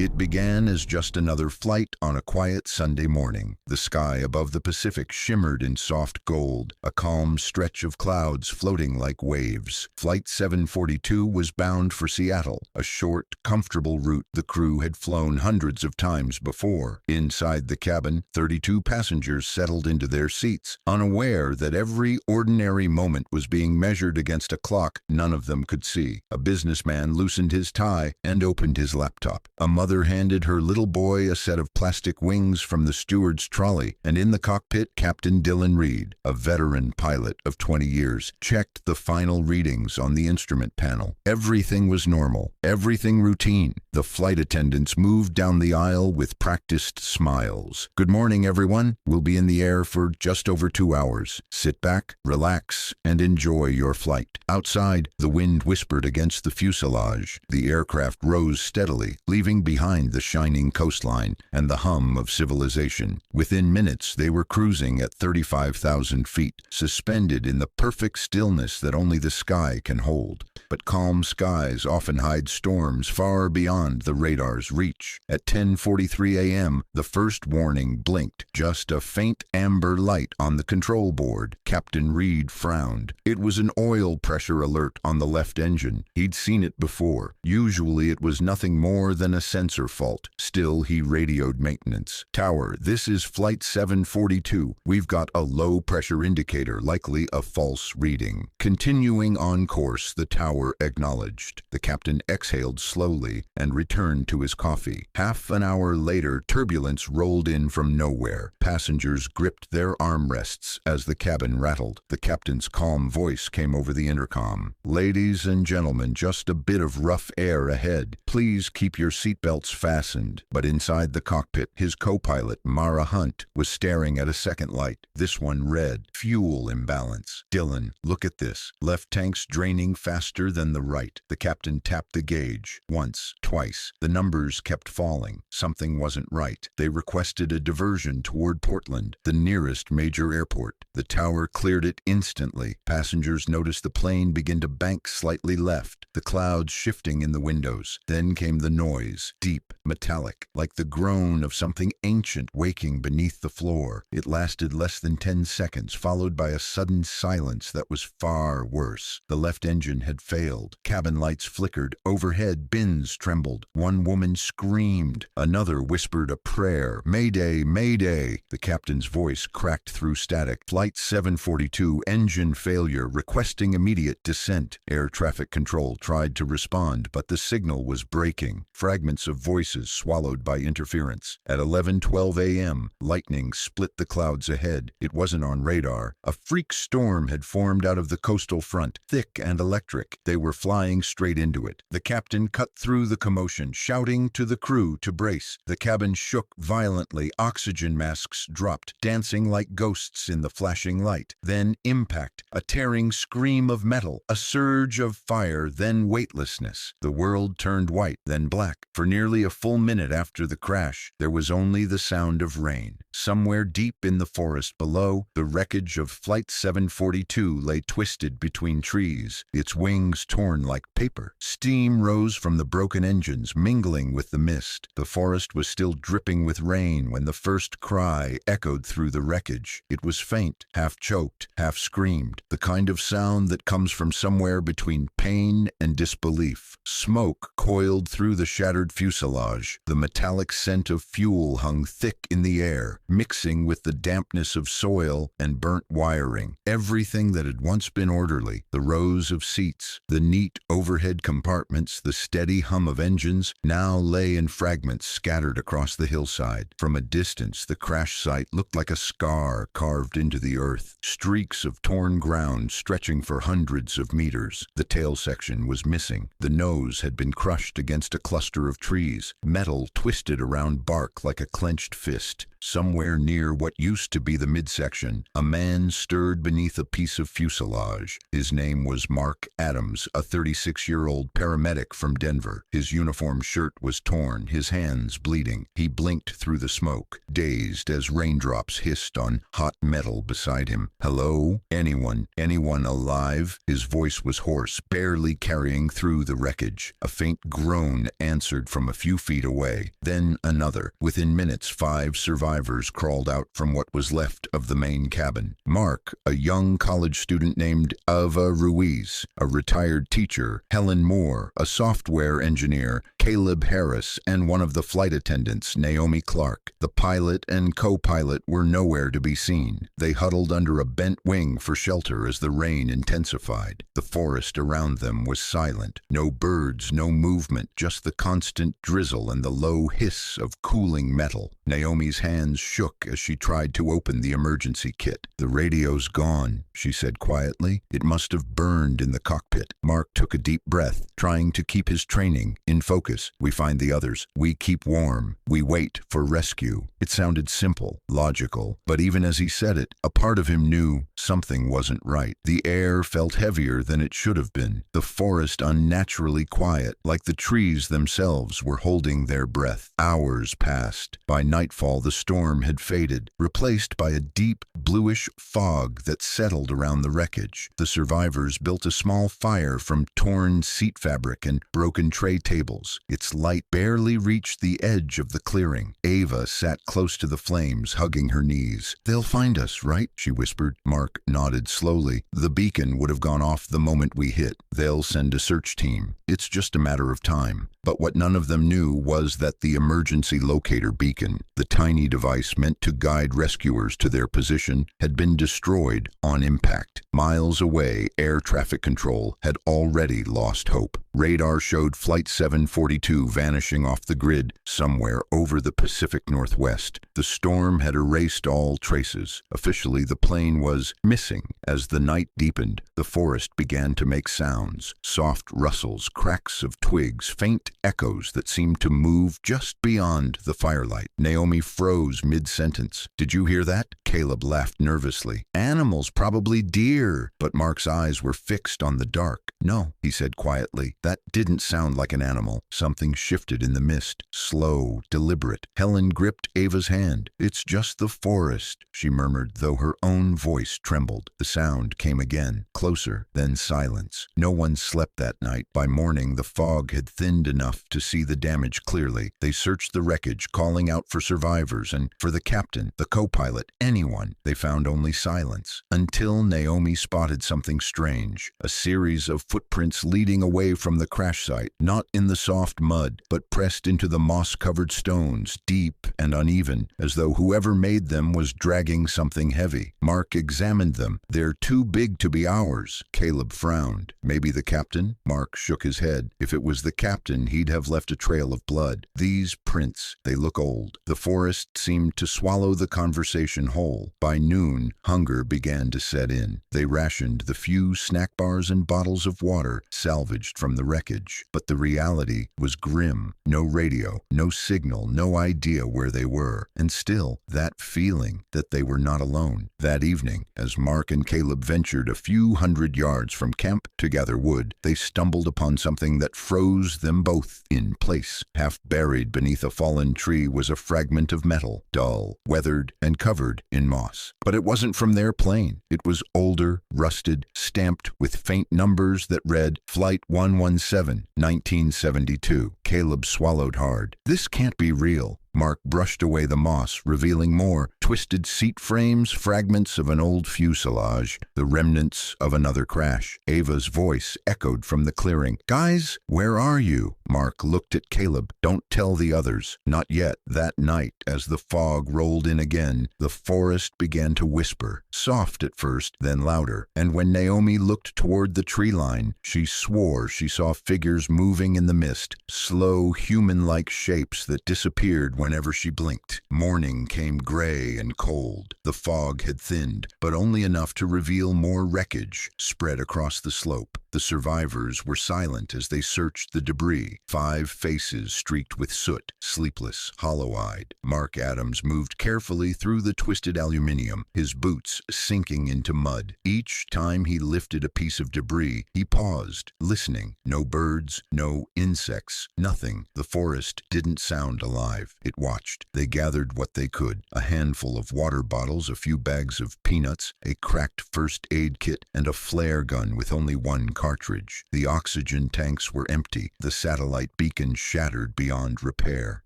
It began as just another flight on a quiet Sunday morning. The sky above the Pacific shimmered in soft gold, a calm stretch of clouds floating like waves. Flight 742 was bound for Seattle, a short, comfortable route the crew had flown hundreds of times before. Inside the cabin, 32 passengers settled into their seats, unaware that every ordinary moment was being measured against a clock none of them could see. A businessman loosened his tie and opened his laptop. A mother handed her little boy a set of plastic wings from the steward's trolley, and in the cockpit, Captain Dylan Reed, a veteran pilot of 20 years, checked the final readings on the instrument panel. Everything was normal, everything routine. The flight attendants moved down the aisle with practiced smiles. "Good morning, everyone. We'll be in the air for just over 2 hours. Sit back, relax, and enjoy your flight." Outside, the wind whispered against the fuselage. The aircraft rose steadily, leaving behind the shining coastline and the hum of civilization. Within minutes, they were cruising at 35,000 feet, suspended in the perfect stillness that only the sky can hold. But calm skies often hide storms far beyond the radar's reach. At 10:43 a.m., the first warning blinked, just a faint amber light on the control board. Captain Reed frowned. It was an oil pressure alert on the left engine. He'd seen it before. Usually it was nothing more than a sensor fault. Still, he radioed maintenance. "Tower, this is Flight 742. We've got a low pressure indicator, likely a false reading." Continuing on course, the tower acknowledged. The captain exhaled slowly and returned to his coffee. Half an hour later, turbulence rolled in from nowhere. Passengers gripped their armrests as the cabin rattled. The captain's calm voice came over the intercom. "Ladies and gentlemen, just a bit of rough air ahead. Please keep your seatbelts fastened." But inside the cockpit, his co-pilot, Mara Hunt, was staring at a second light. This one read, "Fuel imbalance." "Dylan, look at this. Left tank's draining faster than the right." The captain tapped the gauge. Once, twice. The numbers kept falling. Something wasn't right. They requested a diversion toward Portland, the nearest major airport. The tower cleared it instantly. Passengers noticed the plane begin to bank slightly left, the clouds shifting in the windows. Then came the noise, deep, metallic, like the groan of something ancient waking beneath the floor. It lasted less than 10 seconds, followed by a sudden silence that was far worse. The left engine had failed. Cabin lights flickered. Overhead, bins trembled. One woman screamed. Another whispered a prayer. "Mayday, mayday." The captain's voice cracked through static. "Flight 742, engine failure, requesting immediate descent." Air traffic control tried to respond, but the signal was breaking. Fragments of voices swallowed by interference. At 11:12 a.m., lightning split the clouds ahead. It wasn't on radar. A freak storm had formed out of the coastal front, thick and electric. They were flying straight into it. The captain cut through the commotion, shouting to the crew to brace. The cabin shook violently. Oxygen masks dropped, dancing like ghosts in the flashing light. Then impact, a tearing scream of metal, a surge of fire, then weightlessness. The world turned white, then black. For nearly a full minute after the crash, there was only the sound of rain. Somewhere deep in the forest below, the wreckage of Flight 742 lay twisted between trees, its wings torn like paper. Steam rose from the broken engines, mingling with the mist. The forest was still dripping with rain when the first cry echoed through the wreckage. It was faint, half choked, half screamed, the kind of sound that comes from somewhere between pain and disbelief. Smoke coiled through the shattered fuselage. The metallic scent of fuel hung thick in the air, mixing with the dampness of soil and burnt wiring. Everything that had once been orderly, the rows of seats, the neat overhead compartments, the steady hum of engines, now lay in fragments scattered across the hillside. From a distance, the crash site looked like a scar carved into the earth, streaks of torn ground stretching for hundreds of meters. The tail section was missing. The nose had been crushed against a cluster of trees, metal twisted around bark like a clenched fist. Somewhere near what used to be the midsection, a man stirred beneath a piece of fuselage. His name was Mark Adams, a 36-year-old paramedic from Denver. His uniform shirt was torn, his hands bleeding. He blinked through the smoke, dazed as raindrops hissed on hot metal beside him. "Hello? Anyone alive?" His voice was hoarse, barely carried carrying through the wreckage. A faint groan answered from a few feet away, then another. Within minutes, 5 survivors crawled out from what was left of the main cabin. Mark, a young college student named Ava Ruiz, a retired teacher, Helen Moore, a software engineer, Caleb Harris, and one of the flight attendants, Naomi Clark. The pilot and co-pilot were nowhere to be seen. They huddled under a bent wing for shelter as the rain intensified. The forest around them was silent. No birds, no movement, just the constant drizzle and the low hiss of cooling metal. Naomi's hands shook as she tried to open the emergency kit. "The radio's gone," she said quietly. "It must have burned in the cockpit." Mark took a deep breath, trying to keep his training in focus. "We find the others. We keep warm. We wait for rescue." It sounded simple, logical, but even as he said it, a part of him knew something wasn't right. The air felt heavier than it should have been. The forest unnaturally quiet, like the trees themselves were holding their breath. Hours passed. By nightfall, the storm had faded, replaced by a deep, bluish fog that settled around the wreckage. The survivors built a small fire from torn seat fabric and broken tray tables. Its light barely reached the edge of the clearing. Ava sat close to the flames, hugging her knees. "They'll find us, right?" she whispered. Mark nodded slowly. "The beacon would have gone off the moment we hit. They'll send a search team. It's just a matter of time." But what none of them knew was that the emergency locator beacon, the tiny device meant to guide rescuers to their position, had been destroyed on impact. Miles away, air traffic control had already lost hope. Radar showed Flight 742 vanishing off the grid somewhere over the Pacific Northwest. The storm had erased all traces. Officially, the plane was missing. As the night deepened, the forest began to make sounds. Soft rustles, cracks of twigs, faint echoes that seemed to move just beyond the firelight. Naomi froze mid-sentence. "Did you hear that?" Caleb laughed nervously. "Animals, probably deer." But Mark's eyes were fixed on the dark. "No," he said quietly. "That didn't sound like an animal." Something shifted in the mist, slow, deliberate. Helen gripped Ava's hand. "It's just the forest," she murmured, though her own voice trembled. The sound came again, closer, then silence. No one slept that night. By morning, the fog had thinned enough to see the damage clearly. They searched the wreckage, calling out for survivors and for the captain, the co-pilot, anyone. They found only silence. Until Naomi spotted something strange. A series of footprints leading away from the crash site, not in the soft mud, but pressed into the moss-covered stones, deep and uneven, as though whoever made them was dragging something heavy. Mark examined them. "They're too big to be ours." Caleb frowned. "Maybe the captain?" Mark shook his head. "If it was the captain, he'd have left a trail of blood. These prints, they look old." The forest seemed to swallow the conversation whole. By noon, hunger began to set in. They rationed the few snack bars and bottles of water salvaged from the wreckage. But the reality was grim. No radio, no signal, no idea where they were. And still, that feeling that they were not alone. That evening, as Mark and Caleb ventured a few hundred yards from camp to gather wood, they stumbled upon something that froze them both in place. Half buried beneath a fallen tree was a fragment of metal, dull, weathered, and covered in moss. But it wasn't from their plane. It was older, rusted, stamped with faint numbers that read Flight 117, 1972. Caleb swallowed hard. "This can't be real." Mark brushed away the moss, revealing more twisted seat frames, fragments of an old fuselage, the remnants of another crash. Ava's voice echoed from the clearing. "Guys, where are you?" Mark looked at Caleb. "Don't tell the others." Not yet. That night, as the fog rolled in again, the forest began to whisper, soft at first, then louder. And when Naomi looked toward the tree line, she swore she saw figures moving in the mist, slow, human-like shapes that disappeared whenever she blinked. Morning came gray and cold. The fog had thinned, but only enough to reveal more wreckage spread across the slope. The survivors were silent as they searched the debris. 5 faces streaked with soot, sleepless, hollow-eyed. Mark Adams moved carefully through the twisted aluminium, his boots sinking into mud. Each time he lifted a piece of debris, he paused, listening. No birds, no insects, nothing. The forest didn't sound alive. It watched. They gathered what they could. A handful of water bottles, a few bags of peanuts, a cracked first aid kit, and a flare gun with only one cartridge. The oxygen tanks were empty, the satellite beacon shattered beyond repair.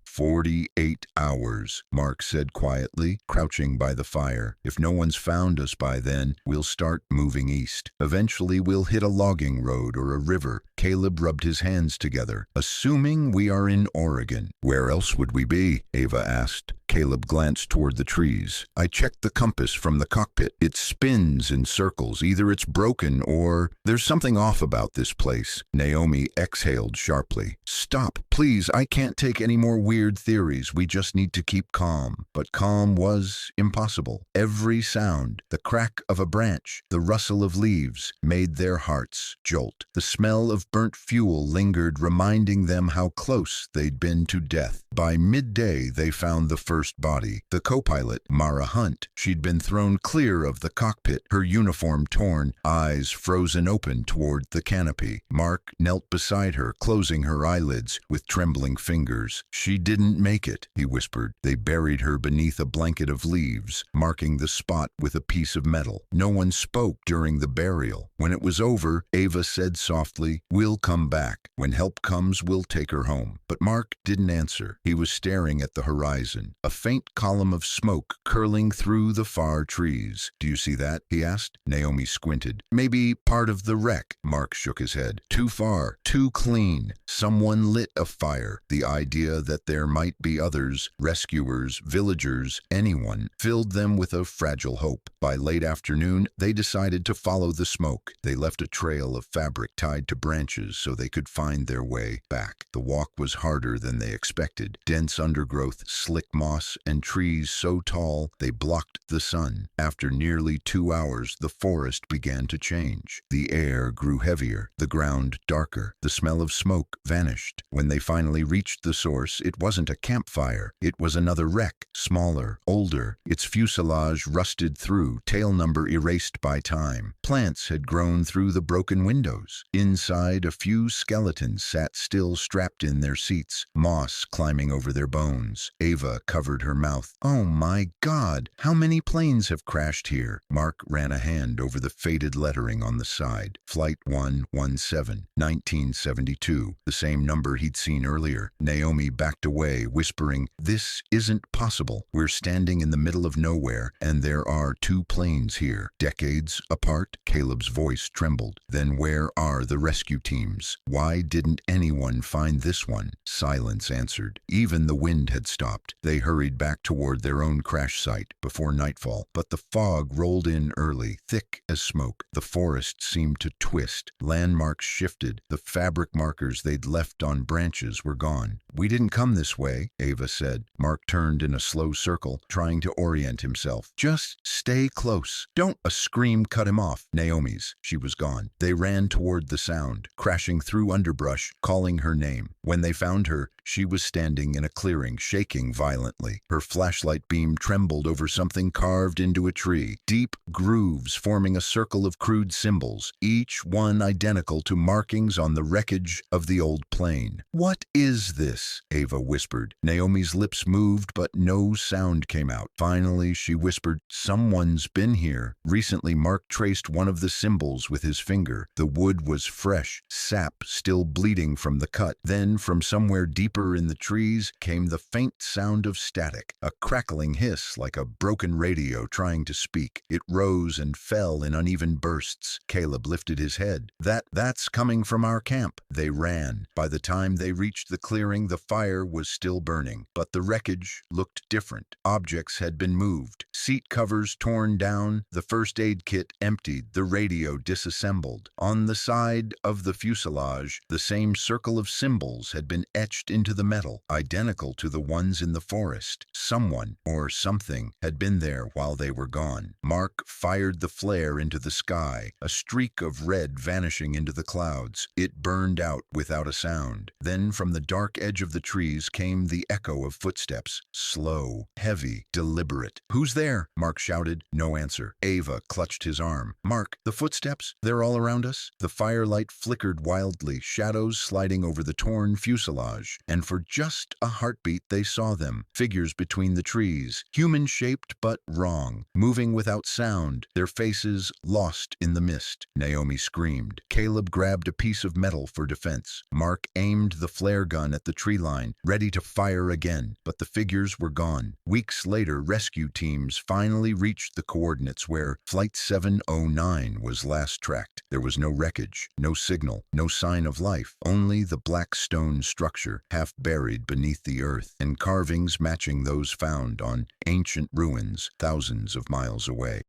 48 hours, Mark said quietly, crouching by the fire. If no one's found us by then, we'll start moving east. Eventually, we'll hit a logging road or a river. Caleb rubbed his hands together. Assuming we are in Oregon. Where else would we be? Ava asked. Caleb glanced toward the trees. I checked the compass from the cockpit. It spins in circles. Either it's broken or there's something off about this place. Naomi exhaled sharply. Stop, please. I can't take any more weird theories. We just need to keep calm. But calm was impossible. Every sound, the crack of a branch, the rustle of leaves, made their hearts jolt. The smell of burnt fuel lingered, reminding them how close they'd been to death. By midday, they found the first body, the co-pilot, Mara Hunt. She'd been thrown clear of the cockpit, her uniform torn, eyes frozen open toward the canopy. Mark knelt beside her, closing her eyelids with trembling fingers. She didn't make it, he whispered. They buried her beneath a blanket of leaves, marking the spot with a piece of metal. No one spoke during the burial. When it was over, Ava said softly, "We'll come back. When help comes, we'll take her home." But Mark didn't answer. He was staring at the horizon, a faint column of smoke curling through the far trees. Do you see that? He asked. Naomi squinted. Maybe part of the wreck. Mark shook his head. Too far, too clean. Someone lit a fire. The idea that there might be others, rescuers, villagers, anyone, filled them with a fragile hope. By late afternoon, they decided to follow the smoke. They left a trail of fabric tied to branches so they could find their way back. The walk was harder than they expected. Dense undergrowth, slick moss, and trees so tall they blocked the sun. After nearly 2 hours, the forest began to change. The air grew heavier, the ground darker. The smell of smoke vanished. When they finally reached the source, it wasn't a campfire. It was another wreck, smaller, older. Its fuselage rusted through, tail number erased by time. Plants had grown through the broken windows. Inside, a few skeletons sat still, strapped in their seats, moss climbing over their bones. Ava covered her mouth. Oh my God, how many planes have crashed here? Mark ran a hand over the faded lettering on the side. Flight 117, 1972, the same number he'd seen earlier. Naomi backed away, whispering, "This isn't possible. We're standing in the middle of nowhere, and there are 2 planes here. Decades apart?" Caleb's voice trembled. Then where are the rescue teams? Why didn't anyone find this one? Silence answered. Even the wind had stopped. They hurried back toward their own crash site before nightfall, but the fog rolled in early, thick as smoke. The forest seemed to twist. Landmarks shifted. The fabric markers they'd left on branches were gone. "We didn't come this way," Ava said. Mark turned in a slow circle, trying to orient himself. "Just stay close. Don't." A scream cut him off. Naomi's. She was gone. They ran toward the sound, crashing through underbrush, calling her name. When they found her, she was standing in a clearing, shaking violently. Her flashlight beam trembled over something carved into a tree. Deep grooves forming a circle of crude symbols, each one identical to markings on the wreckage of the old plane. "What is this?" Ava whispered. Naomi's lips moved, but no sound came out. Finally, she whispered, "Someone's been here." Recently, Mark traced one of the symbols with his finger. The wood was fresh, sap still bleeding from the cut. Then, from somewhere deeper in the trees, came the faint sound of static, a crackling hiss like a broken radio trying to speak. It rose and fell in uneven bursts. Caleb lifted his head. That's coming from our camp." They ran. By the time they reached the clearing, the fire was still burning, but the wreckage looked different. Objects had been moved, seat covers torn down, the first aid kit emptied, the radio disassembled. On the side of the fuselage, the same circle of symbols had been etched into the metal, identical to the ones in the forest. Someone, or something, had been there while they were gone. Mark fired the flare into the sky, a streak of red vanishing into the clouds. It burned out without a sound. Then, from the dark edge edge of the trees came the echo of footsteps. Slow, heavy, deliberate. "Who's there?" Mark shouted. No answer. Ava clutched his arm. "Mark, the footsteps? They're all around us?" The firelight flickered wildly, shadows sliding over the torn fuselage. And for just a heartbeat they saw them. Figures between the trees. Human-shaped but wrong. Moving without sound. Their faces lost in the mist. Naomi screamed. Caleb grabbed a piece of metal for defense. Mark aimed the flare gun at the tree line, ready to fire again, but the figures were gone. Weeks later, rescue teams finally reached the coordinates where Flight 709 was last tracked. There was no wreckage, no signal, no sign of life, only the black stone structure, half buried beneath the earth, and carvings matching those found on ancient ruins thousands of miles away.